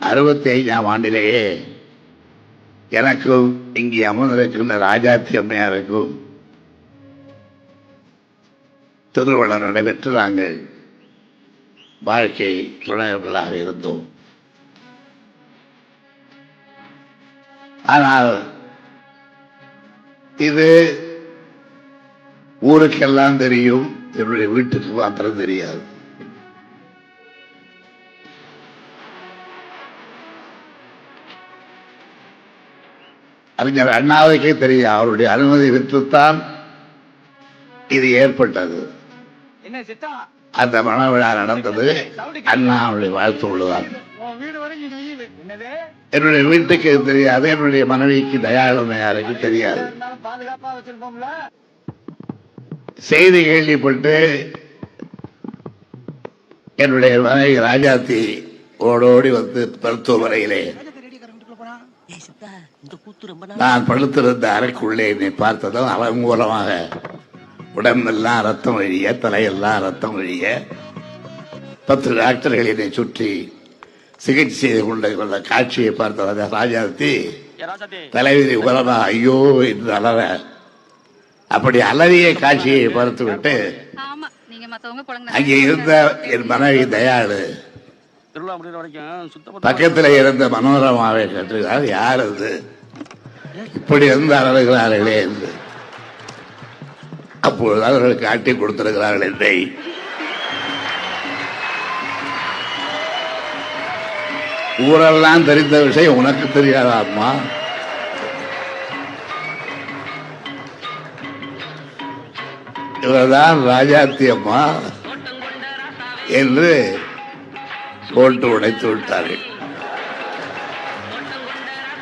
65ஆம் ஆண்டிலேயே எனக்கும் இங்கே அமர்ந்திருக்கின்ற ராஜாத்தி அம்மையாருக்கும் திருமணம் நடைபெற்று நாங்கள் வாழ்க்கை துணைவர்களாக இருந்தோம். ஆனால் இது ஊருக்கெல்லாம் தெரியும், என்னுடைய வீட்டுக்கு மாத்திரம் தெரியாது. அறிஞர் அண்ணாவுக்கே தெரியும். அவருடைய அனுமதி விற்றுத்தான் இது ஏற்பட்டது. அந்த மன விழா நடந்தது அண்ணாவுடைய வாழ்த்து உள்ளதான். என்னுடைய வீட்டுக்கு தெரியாது, என்னுடைய மனைவிக்கு தயாளமையாருக்கு தெரியாது. செய்தி கேள்விப்பட்டு என்னுடைய மனைவி ராஜாத்தி ஓடோடி வந்து மருத்துவமனையிலே நான் படுத்திருந்த அறைக்குள்ளே என்னை பார்த்ததும் அலங்கூலமாக உடம்பெல்லாம் ரத்தம் வழிய, தலையெல்லாம் ரத்தம் வழிய 10 டாக்டர்கள் என்னை சுற்றி சிகிச்சை செய்து கொண்ட காட்சியை பார்த்த ராஜாத்தி தலைவிதி உலமா ஐயோ என்று அலற, அப்படி அலறிய காட்சியை பார்த்துவிட்டு அங்கே இருந்த என் மனைவி தயாளு பக்கத்தில் இருந்த மனோரமாவை கேட்டுகிறார், யார் அது இப்படி இருந்து அலறுகிறார்களே என்று. அப்பொழுது அவர்கள் காட்டி கொடுத்திருக்கிறார்கள் என்னை. ஊரெல்லாம் தெரிந்த விஷயம் உனக்கு தெரியாதா அம்மா? இவர்தான் ராஜாத்தி அம்மா என்று போட்டு உடைத்து விட்டார்கள்.